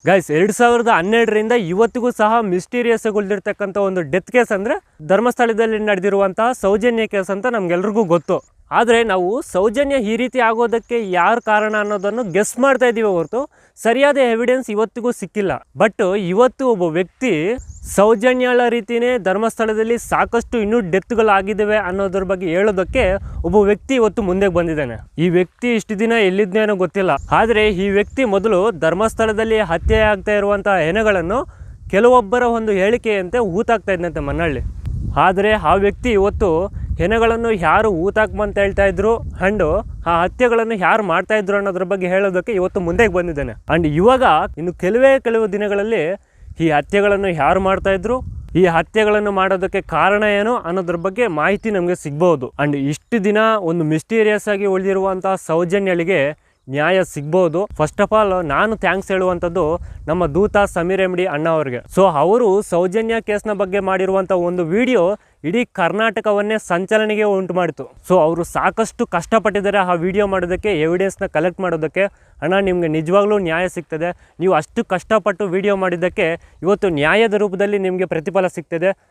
Guys 2012ರಿಂದ ಇವತ್ತಿಗೂ ಸಹ mysterious ಆಗಿ ಉಳಿದಿರ್ತಕ್ಕಂಥ ಒಂದು ಡೆತ್ ಕೇಸ್ ಅಂದರೆ ಧರ್ಮಸ್ಥಳದಲ್ಲಿ ನಡೆದಿರುವಂತಹ ಸೌಜನ್ಯ ಕೇಸ್ ಅಂತ ನಮ್ಗೆಲ್ರಿಗೂ ಗೊತ್ತು. ಆದರೆ ನಾವು ಸೌಜನ್ಯ ಈ ರೀತಿ ಆಗೋದಕ್ಕೆ ಯಾರು ಕಾರಣ ಅನ್ನೋದನ್ನು ಗೆಸ್ ಮಾಡ್ತಾ ಇದ್ದೀವಿ ಹೊರತು ಸರಿಯಾದ ಎವಿಡೆನ್ಸ್ ಇವತ್ತಿಗೂ ಸಿಕ್ಕಿಲ್ಲ. ಬಟ್ ಇವತ್ತು ಒಬ್ಬ ವ್ಯಕ್ತಿ ಸೌಜನ್ಯಳ ರೀತಿಯೇ ಧರ್ಮಸ್ಥಳದಲ್ಲಿ ಸಾಕಷ್ಟು ಇನ್ನೂ ಡೆತ್ಗಳಾಗಿದ್ದಾವೆ ಅನ್ನೋದ್ರ ಬಗ್ಗೆ ಹೇಳೋದಕ್ಕೆ ಒಬ್ಬ ವ್ಯಕ್ತಿ ಇವತ್ತು ಮುಂದೆ ಬಂದಿದ್ದಾನೆ. ಈ ವ್ಯಕ್ತಿ ಇಷ್ಟು ದಿನ ಎಲ್ಲಿದ್ದೇನೋ ಗೊತ್ತಿಲ್ಲ. ಆದರೆ ಈ ವ್ಯಕ್ತಿ ಮೊದಲು ಧರ್ಮಸ್ಥಳದಲ್ಲಿ ಹತ್ಯೆ ಆಗ್ತಾ ಇರುವಂತಹ ಹೆಣಗಳನ್ನು ಕೆಲವೊಬ್ಬರ ಒಂದು ಹೇಳಿಕೆಯಂತೆ ಊತಾಕ್ತಾ ಇದ್ದಂತೆ ಮಣ್ಣಳ್ಳಿ. ಆದರೆ ಆ ವ್ಯಕ್ತಿ ಇವತ್ತು ಹೆಣಗಳನ್ನು ಯಾರು ಊತಾಕ್ಬಂತ ಹೇಳ್ತಾ ಇದ್ರು ಅಂಡ್ ಆ ಹತ್ಯೆಗಳನ್ನು ಯಾರು ಮಾಡ್ತಾ ಇದ್ರು ಅನ್ನೋದ್ರ ಬಗ್ಗೆ ಹೇಳೋದಕ್ಕೆ ಇವತ್ತು ಮುಂದೆ ಬಂದಿದ್ದಾನೆ. ಅಂಡ್ ಇವಾಗ ಇನ್ನು ಕೆಲವು ದಿನಗಳಲ್ಲಿ ಈ ಹತ್ಯೆಗಳನ್ನು ಯಾರು ಮಾಡ್ತಾ ಇದ್ರು, ಈ ಹತ್ಯೆಗಳನ್ನು ಮಾಡೋದಕ್ಕೆ ಕಾರಣ ಏನು ಅನ್ನೋದ್ರ ಬಗ್ಗೆ ಮಾಹಿತಿ ನಮಗೆ ಸಿಗ್ಬೋದು. ಅಂಡ್ ಇಷ್ಟು ದಿನ ಒಂದು ಮಿಸ್ಟೀರಿಯಸ್ ಆಗಿ ಉಳಿದಿರುವಂತಹ ಸೌಜನ್ಯಳಿಗೆ ನ್ಯಾಯ ಸಿಗ್ಬೋದು. ಫಸ್ಟ್ ಆಫ್ ಆಲ್ ನಾನು ಥ್ಯಾಂಕ್ಸ್ ಹೇಳುವಂಥದ್ದು ನಮ್ಮ ದೂತ ಸಮೀರ್ ಎಮ್ ಡಿ ಅಣ್ಣ ಅವ್ರಿಗೆ. ಸೊ ಅವರು ಸೌಜನ್ಯ ಕೇಸ್ನ ಬಗ್ಗೆ ಮಾಡಿರುವಂಥ ಒಂದು ವಿಡಿಯೋ ಇಡೀ ಕರ್ನಾಟಕವನ್ನೇ ಸಂಚಲನೆಗೆ ಉಂಟು ಮಾಡಿತು. ಸೊ ಅವರು ಸಾಕಷ್ಟು ಕಷ್ಟಪಟ್ಟಿದ್ದಾರೆ ಆ ವಿಡಿಯೋ ಮಾಡೋದಕ್ಕೆ, ಎವಿಡೆನ್ಸ್ನ ಕಲೆಕ್ಟ್ ಮಾಡೋದಕ್ಕೆ. ಅಣ್ಣ ನಿಮಗೆ ನಿಜವಾಗ್ಲೂ ನ್ಯಾಯ ಸಿಗ್ತದೆ. ನೀವು ಅಷ್ಟು ಕಷ್ಟಪಟ್ಟು ವಿಡಿಯೋ ಮಾಡಿದ್ದಕ್ಕೆ ಇವತ್ತು ನ್ಯಾಯದ ರೂಪದಲ್ಲಿ ನಿಮಗೆ ಪ್ರತಿಫಲ ಸಿಗ್ತದೆ.